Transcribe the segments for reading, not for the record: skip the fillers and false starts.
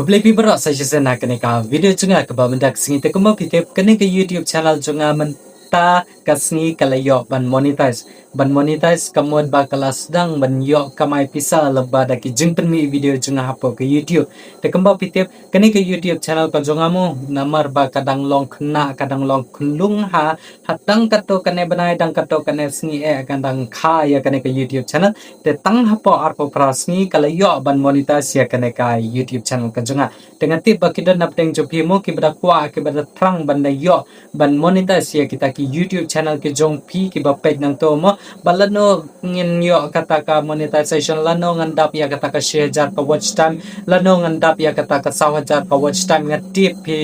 Kuplay pibro sa sana kene ka video chunga ka ba mendak singi te kumo pitep kene ka YouTube channel chunga ta kasni kalayo ban monetize kamod ba kalas dang ban yo kamai pisa leba da ki jingpen mi video chunga hapo ke YouTube te kumba pitep kene ka YouTube channel ka chunga mo namar ba kadang long khna kadang long khulung ha hatang kato kene banai dang kato kene singi kadang kha ya kene ka YouTube channel te tang hapo arpo prasni kalayo ban monetize ya kene ka YouTube channel ka chunga dengan tip kita napteng jopi mo kibada kwa kibada trang banda yo ban monetize ya kita ki YouTube channel ke jong pi ki ba page nang to mo balano ngin yo kata ka monetization lano ngandap ya kata ka share jar ka watch time lano ngandap ya kata ka sawajar ka watch time ngatip pi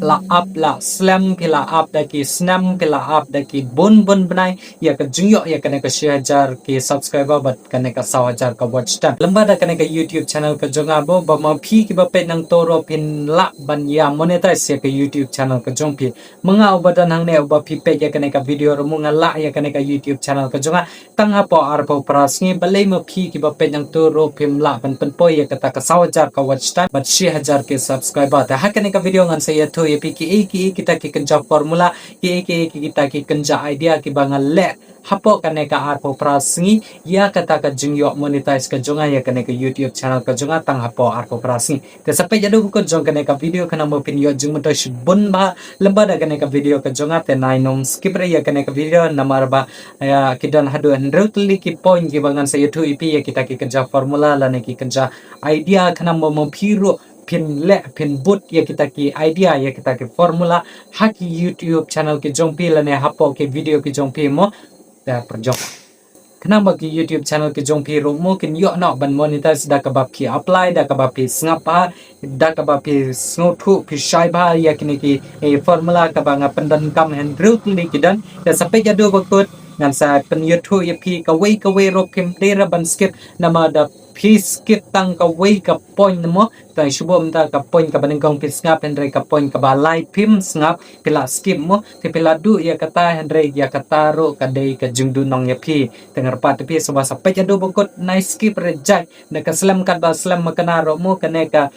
la up la slam pi la up da ki snam pi la up da ki bon benai ya ka jungyo ya kana ka share jar ki subscriber bat kana ka sawajar ka watch time lamba da kana ka YouTube channel ka jonga bo ba ma pi ki ba page nang toro pin la ban ya monetize ya ka YouTube channel ka jong pi mga ubadan hang ne uba pi page ya kana ka video ro mga la ya kana ka YouTube channel ka jonga tanga po arpo prasngi balay mo pi ki ba page nang toro pin la ban pen po ya kata ka sawajar ka watch time bat 6000 ke subscriber ta ha kana ka video ngan saya to ya pi ki kita ki kenja formula ki kita ki kenja idea ki bangal le hapo kane ka arpo prasngi ya kata ka jingyo monetize ka jonga ya kane ka YouTube channel ka jonga tang hapo arpo prasngi te sampai jadu ko jong kane ka video kana mo pin yo jing mo to shibun ba lamba da kane ka video ka jonga te nainom skip re ya kane ka video namar ba ya kidan hadu rutli ki point ki bangan sa YouTube ipi ya kita ki kerja formula la ne ki kerja idea kana mo piro pin but ya kita ki idea ya kita ki formula haki YouTube channel ki jongpi la ne hapo ki video ki jongpi mo da perjok kenapa ki YouTube channel ki jongpi ro mo kin yo no ban monetize da ka bab ki apply da ka bab ki ngapa da ka bab ki snotu pi shai ba ya kini ki formula ka banga pendan kam hen root ni kidan da sampai jadu bakut ngan sa pen YouTube ya pi ka way ro pim dera ban skip nama da pi skip tang ka way ka point mo tai shubom ta ka point ka baningkong pi ngap hendre ka point ka balai pim ngap pila skip mo ti pila du ya kata hendre ya kata ro ka dei ka jungdu nong ya pi tengar pat pi so basa pe jadu bokot nice skip reject na ka slam kat ba slam makana ro mo kane ka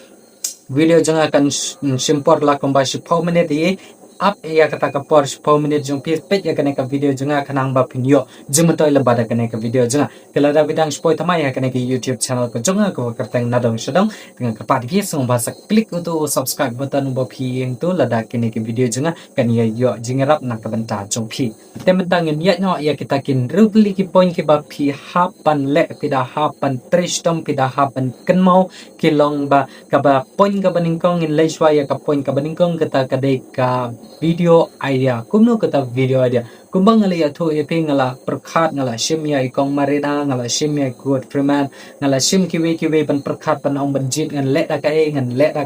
video jang akan simpor la komba 10 minit ye up ya kata ka por 10 minit jong pi pet ya kane ka video janga kanang ba pinyo jum to le bada kane ka video janga kala da bidang spoi tama ya kane ka YouTube channel ko janga ko kerteng nadong sedang dengan kepat pi song basa klik untuk subscribe button bo pi yang tu lada kane ka video janga kan ya yo jingarap nak ka benta jong pi tementang ya no ya kita kin rubli ki point ki ba pi hapan le pida hapan tristom pida hapan kenmau kilong ba ka ba point ka baningkong in leiswa ya ka point ka baningkong kata ka dei ka video idea kumno kata video idea kumbang ngala ya tho epe ngala perkhat ngala shimya ikong marina ngala shimya good freeman ngala shim kiwe ban perkhat pan ong banjit ngan le da ka e ngan le da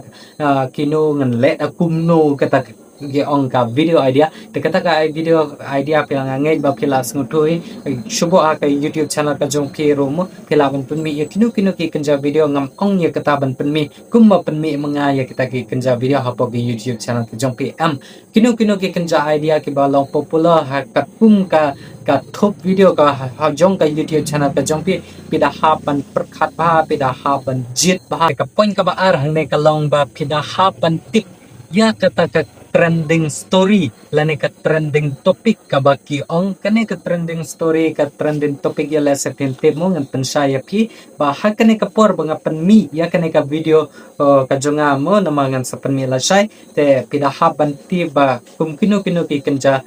kino ngan le da kumno kata ge ong ka video idea te kata ka video idea pe ngai ba phila snutoi shubo a ka YouTube channel ka jong phi rom phila ban punmi ya kino ki kenja video ngam ong ya kata ban punmi kumma punmi manga ya kita ki kenja video hapo ki YouTube channel ka jong phi kino ki kenja idea ki ba long popular ha ka kum ka top video ka ha jong ka YouTube channel ka jong phi pida hapan perkhat ba pida hapan jit ba ka point ka ba ar hang ne ka long ba pida hapan tip ya kata ka trending story lane ka trending topic ka baki ong kane ka trending story ka trending topic ya la setin tip mo ngan pensaya pi ba ha kane ka por banga penmi ya kane ka video ka jonga mo namangan sa penmi la sai te pida haban ti ba kum kino ki kenja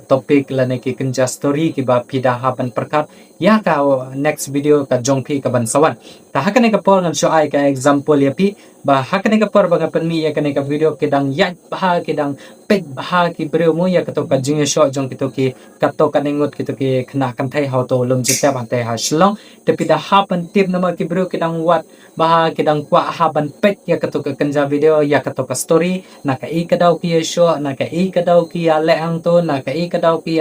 topic lane ki kenja story ki ba pida haban perkat ya ka next video ka jongpi ka bansawan ta ha kane ka por ngan show ai ka example ya pi ba ha kane ka por banga penmi ya kane ka video kidang ya ba kidang pet bah ki breu mo ya kato ka jing shot jong kito ki kato kaningot kito ki khna kan thai how to lum jita ban thai ha shlong te pida hapan tip nama ki breu kidang wat bah kidang kwa haban pet ya kato ka kanja video ya kato ka story na ka i kadau ki show na ka i kadau ki ya le ang to na ka i kadau ki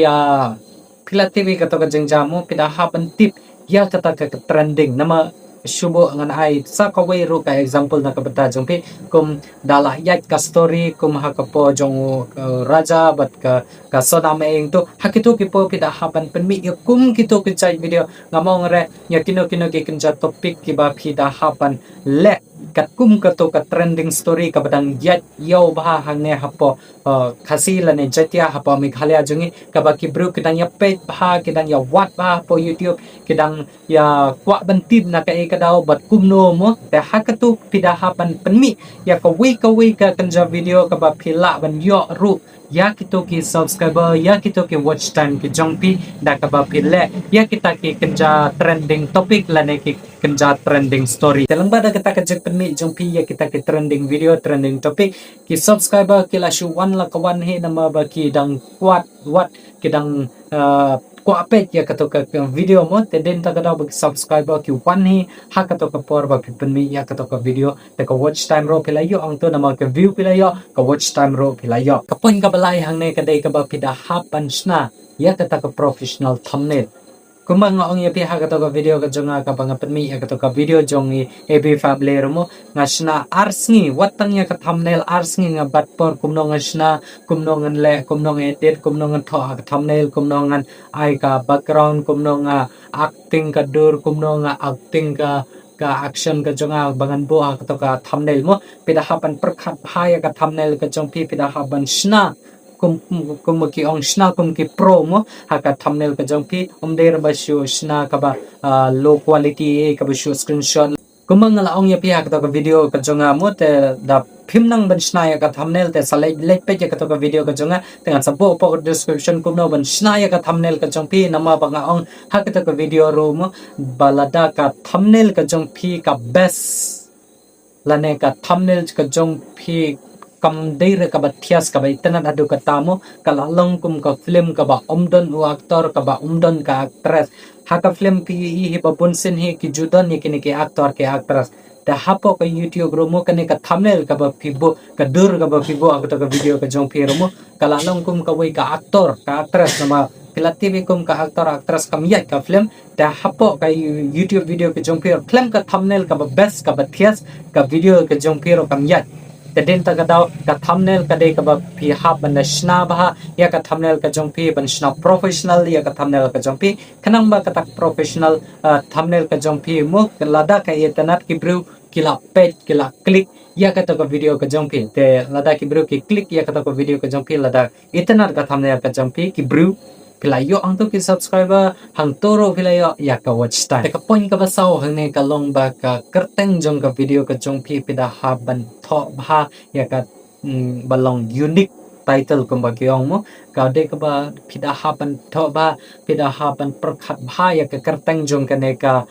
ya pila tv kato ka jing jamu pida hapan tip ya kata ka trending nama shubo ngan ai sa ka way ro ka example na ka bata jong pi kum dala yat ka story kum ha ka po jong raja bat ka soda me eng to hakito ki po pida haban pen mi kum kito ki chai video ngamong re ya kino ki kenja topic ki ba pida haban le kat kum kato ka trending story ka badang yat yaw bah hang ne hapo khasi la ne jatia hapo Meghalaya jungi ka ba ki bro kedang ya page bah kedang ya wat bah po YouTube kedang ya kwa bantib na ka e kadaw bat kumno mo te hakatu pidahapan penmi ya ka we ka kanja video ka ba phila ban yo ru ya kito ki subscriber ya kito ki watch time ki jongpi da ka ba phile ya kita ki kanja trending topic la ne ki kanja trending story telang bada kita ka penmi jongpi ya kita ki trending video trending topic ki subscriber ki la shu wan la kawan he nama ba ki dang kwat wat ki dang ko apet ya kato ka video mo te den ta daw bag subscriber ki wan hi ha kato ka por ba penmi ya kato ka video te ka watch time ro pilayo ang to nama ka view pilayo ka watch time ro pilayo kapon ka balay hang ne kadai ka ba pidahapan sna ya kata ka professional thumbnail kumang ong ya piha kato ka video ka jonga ka bang penmi ya kato ka video jongi ebi family mo nga sna arsngi watang ya ka thumbnail arsngi nga bat por kumno nga sna kumno ngan le kumno edit kumno ngan tho ka thumbnail kumno ngan ai ka background kumno nga acting ka dur kumno nga acting ka action ka jonga bangan bo kato ka thumbnail mo pidahapan perkhat bahaya ka thumbnail ka jong pidahapan sna kum ki ong sna kum ki pro mo haka thumbnail ka jong pi der ba shu sna ka ba low quality ka ba shu screenshot kumang la ong ya pi haka ka video ka jonga mo te da phim nang ban sna ya ka thumbnail te salai lek pe ka to ka video ka jonga tengan sabo po description kum no ban sna ya ka thumbnail ka jong pi nama ba nga ong haka to ka video ro mo balada ka thumbnail ka jong pi ka best lane ka thumbnail ka jong pi kam deire ka ba thias ka ba itanan adu ka tamo kala long kum ka film ka ba umdon u actor ka ba umdon ka actress haka film ki hi ba bunsin hi ki judan ni kini ki actor ke actress da hapo ka YouTube ro mo kani ka thumbnail ka ba fibo ka dur ka ba fibo ka video ka jong pi ro mo kala long kum ka wai ka actor ka actress nama pilati kum ka actor actress kam yat ka film da hapo ka YouTube video ka jong pi film ka thumbnail ka ba best ka ba thias ka video ka jong pi ro kam yat tadin ta daw ka thumbnail ka de ka ba pi hap ban shna ba ya ka thumbnail ka jong pi ban shna professional ya ka thumbnail ka jong pi kanang ba ka tak professional thumbnail ka jong pi mo lada ka yetanat ki bru kila pet kila click ya ka to ka video ka jong pi te lada ki bru ki click ya ka to ka video ka jong pi lada yetanat ka thumbnail ka jong pi ki bru pilayo ang to ki subscriber hang toro pilayo ya ka watch time ka point ka basaw hang ne ka long ba ka kerteng jong ka video ka jong pi pida haban tho ba ya ka balong unique title kum ba kyong mo ka de ka ba pida haban tho ba pida haban perkhat ba ya ka kerteng jong ka ne ka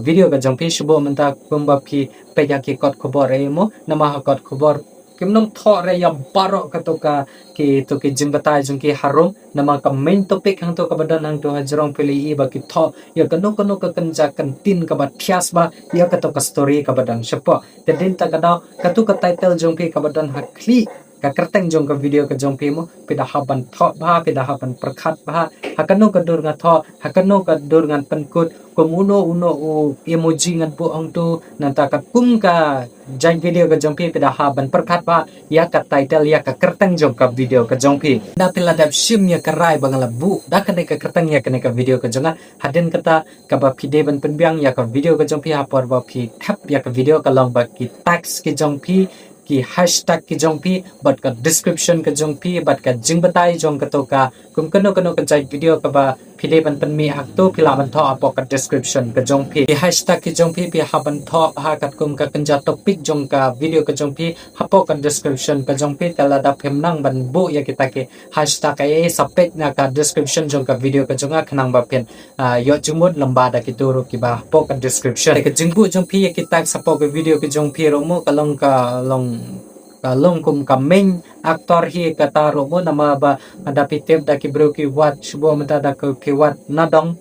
video ka jong pi shubo menta kum ba pi pe ya ki kot khobor e mo nama kot khobor kimnom tho re ya baro ka to ka ki to ki jingbatai jong ki harum nama ka main topic hang to ka badan hang to hajrong pili i ba ki tho ya kano ka kanja kan tin ka ba thias ba ya ka to ka story ka badan shapo te din ta ka daw ka to ka title jong ki ka badan hakli ka kerteng jong ka video ka jong pi mo pidahaban tho ba pidahaban perkhat ba hakano ka dur nga tho hakano ka dur ngan penkut kumuno uno u emoji ngan bu ang tu nanta ka kum ka jang video ka jong pi pidahaban perkhat ba ya ka title ya ka kerteng jong ka video ka jong pi da pila dap sim ya karai bangala bu da ka ka kerteng ya ka video ka jonga haden kata ka ba pide ban penbiang ya ka video ka jong pi hapor ba pi tap ya ka video ka long ba ki tax ki jong pi ki hashtag ki jong pi bat ka description ka jong pi bat ka jingbatai jong ka to ka kum kano ka jai video ka ba pide ban penmi hak to pila ban tho apo ka description ka jong pi ki hashtag ki jong pi haban tho ha kat kum ka kanja topic jong ka video ka jong pi hapo ka description ka jong pi tala da phem nang ban bu ya kita ki hashtag ai sapek na ka description jong ka video ka jonga khanang ba pen yo jumut lamba da ki turu ki ba hapo ka description ka jingbu jong pi ya kita sapo ka video ka jong pi ro mo kalong ka long kum ka main aktor hi kata ro mo nama ba ada pitep da ki bro ki wat shubo mata da ki wat nadong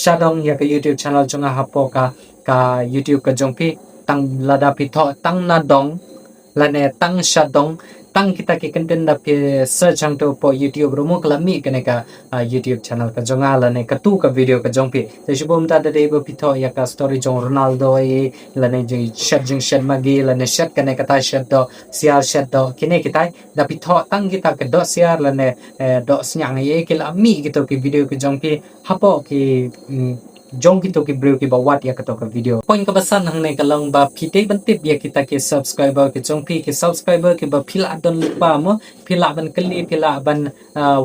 shadong ya ka YouTube channel jonga hapo ka YouTube ka jong pi tang lada pi tho tang nadong lane tang shadong tang kita ki content da pi search hang to po YouTube ro mo klami kene ka YouTube channel ka jonga lane ka tu ka video ka jong pi te shubom ta da de bo pi tho ya ka story jong Ronaldo e lane jing shat magi lane shat kene ka ta shat do siar shat do kine kita da pi tho tang kita ka do siar lane do snyang e ki la mi gitu ki video ka jong pi hapo ki jong kita ki bro ki bawat ya kato ka video point ka basan hang nei kalong ba phite ban tip ya kita ki subscriber ki jong pi ki subscriber ki ba phila don lupa mo phila ban kali phila ban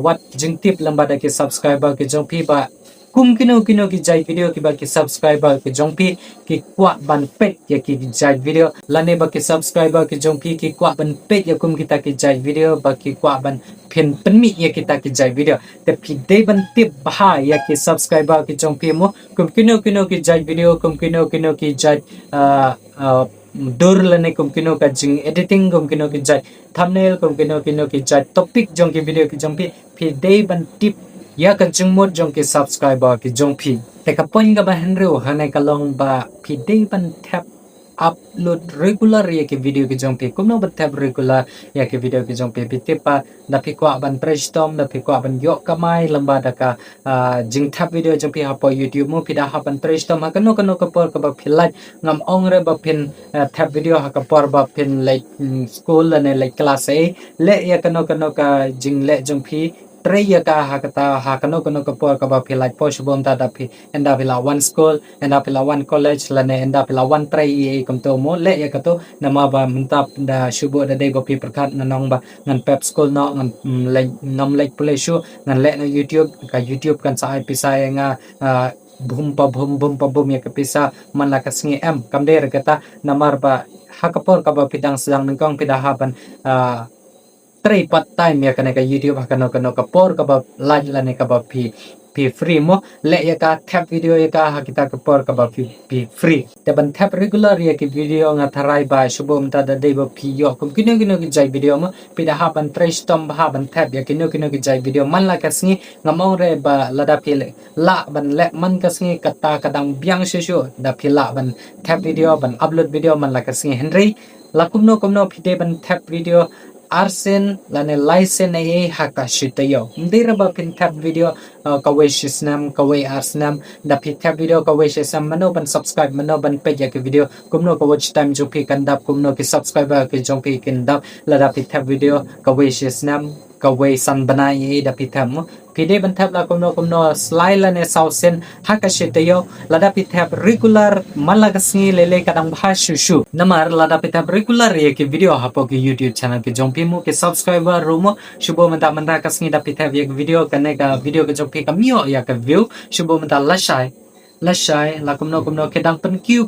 wat jing tip lamba da ki subscriber ki jong pi ba kum kino ki jai video ki ba ki subscriber ki jong pi ki kwa ban pet ya ki jai video lane ba ki subscriber ki jong pi ki kwa ban pet ya kum kita ki jai video ba ki kwa ban pin penmi ya kita ki jai video te phide ban tip bah ya ki subscriber ki jong pi mo kum kino ki jai video kum kino ki jai dor lane kum kino ka jing editing kum kino ki jai thumbnail kum kino ki jai topic jong ki video ki jong pi phide ban tip ya kan jengmot jong ki subscriber ki jong pi te ka point ka ba henry hane ka long ba phide ban tap upload regular ya ki video ki jong pi kumno ba tap regular ya ki video ki jong pi pa da pi kwa ban prestom da pi kwa ban yok kamai lamba da ka jing tap video jong pi hapo youtube mo pi da ha ban prestom ha kano ka por ka ba philai ngam ong re ba pin tap video ha ka por ba pin like school ane like class a le ya kano ka jing le jong pi Treya ka hakata hakano ka por ka ba philai po shubom ta da phi enda phila one school enda phila one college lane enda phila one trai e kom to mo le ya ka to nama ba muntap da shubo da dei ba pi prakhat na nong ba ngan pep school no ngan like nom like pule shu ngan le na youtube kan sa episode nga bum ya ka pisa man la ka sngi em kam der kata namar ba hakapor ka ba pidang sedang nengkong pidahaban try part time ya kana ka YouTube hakano ka por ka ba live la ne ka ba pi free mo le ya ka tap video ya ka hakita ka por ka ba pi free te ban tap regular ya ki video nga tharai ba shubom ta da dei ba pi yo kum kino ki jai video mo pi da ha ban trace tom ha ban tap ya kino ki jai video man la ka sngi ngamong re ba la da pi la ban le man ka sngi kata kadang biang shu da pi la ban tap video ban upload video man la ka sngi henry la kumno pi ban tap video arsen lane license e hakashitayo ndira ba pin tap video kawai shisnam kawai arsnam da pin tap video kawai shisam mano ban subscribe mano ban page ya ke video kumno ka watch time jo pi kandap kumno ki subscriber ke jong pi kandap la da pin tap video kawai shisnam kawai san banai da pin tap mo pide ban tap la kumno slide lane sausen hakashitayo la da pin tap regular malagasni lele kadang bhashu namar la da pin tap regular ye ke video hapo ke youtube channel ke jong mo ke subscriber romo shubo menta kasngi da pitha ye video kane ka video ke jok ka mio ya ka view shubo menta lashai la kumno ke dang pen kyu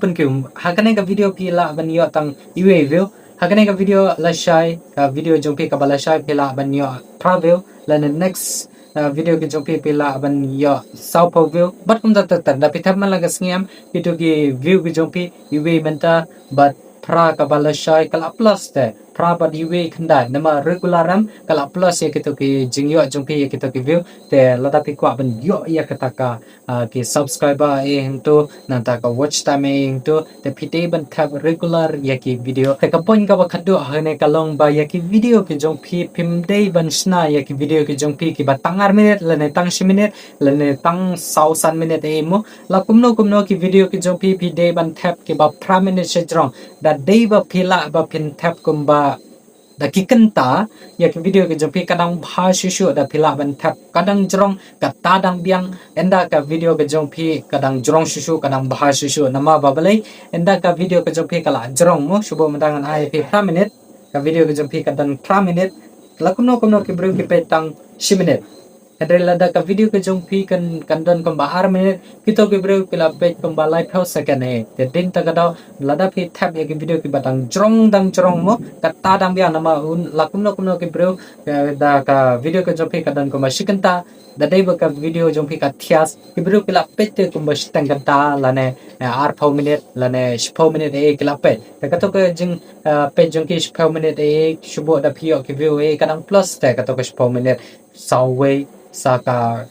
ha kane ka video pi la ban yo tang iwe view ha kane ka video lashai ka video jong ka balashai pi la ban yo travel la next video ke jong pi la ban yo south view but kum da da pitha malaga sngam video ke view ke jong iwe menta but pra ka balashai kala plus te pra ba diwe khanda nama regularam kala plus ya keto ki jingyo jongpi ya keto ki view te lada pi kwa ban yo ya kataka ki subscriber e hento nanta ka watch time e hento te phite ban thap regular ya ki video te ka point ka ba khadu hane kalong ba ya ki video ki jongpi phim dei ban sna ya ki video ki jongpi ki ba tangar minute lane tang minute lane tang 1000 minute e mo la kumno ki video ki jongpi phi dei ban thap ki ba 3 minute se jrong da dei ba phila ba phin thap kumba da kikenta ya ki video ke jompi kadang bhashu da phila ban thap kadang jrong kata dang biang enda ka video ke jompi kadang jrong shu kadang bhashu nama babalai enda ka video ke jompi kala jrong mo shubo mandangan ai phi 5 minute ka video ke jompi kadang 3 minute lakuno ki bro ki petang 6 minute Kadang ada ka video ke jongpi kan don kom bahar minute kito ke bro kila page kom balai phau second e te din ta kadau lada phi tap ya ke video ki batang jrong mo kata dang bia nama lakumno ke bro da ka video ke jongpi kadon kom shikanta da dei ba ka video jongpi ka thias ke bro kila page te kom stang kanta lane ar phau minute lane phau minute e kila page ta kato ke jing page jongki phau minute e shubo da phio ke video e kadang plus te kato ke phau minute saway saka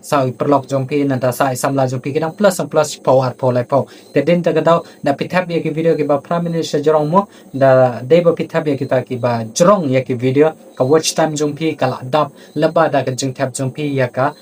sa perlok jongpi nanta sa samla jongpi kidang plus power lai pow te din ta gadau da pithap ya ki video ki ba prime minister jorong mo da deba pithap ya kita ki ba jorong ya ki video ka watch time jongpi kala dap laba da ka jing thap jongpi ya ka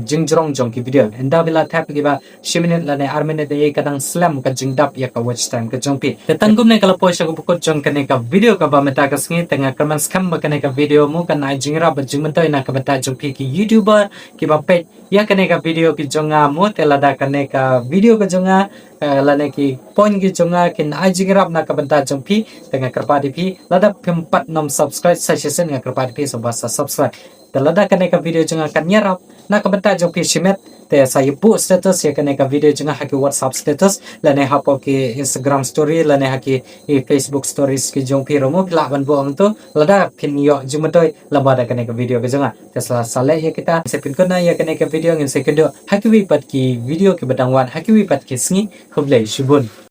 jing jorong jong ki video enda bila thap ki ba 6 minute la ne 8 minute de kadang slam ka jing dap ya ka watch time ka jongpi te tangum ne kala poisa ko pukot jong kane ka video ka ba meta ka sngi tengah kerman scam ba kane ka video mo kan ai jingra ba jing mentai na ka bata jongpi ki youtuber ki ba page ya kene ka video ki jonga mo telada kene ka video ka jonga lane ki point ki jonga kin ajingrap na kabanta jongpi tengah kerpadi pi lada pempat nom subscribe session nga kerpadi pi so basa subscribe telada kene ka video jonga kan nyarap na kabanta jongpi shimet te saya bu status ya kene ka video jonga haki WhatsApp status lane hapo ki Instagram story lane haki Facebook stories ki jongpi romo pila ban buang tu lada pin yo jumatoi lambada kene ka video ka jonga tesla sale ya kita sepin kona ya kene ka video ngin sekundo haki wipat ki video ki badangwan haki wipat ki sngi hublai shubun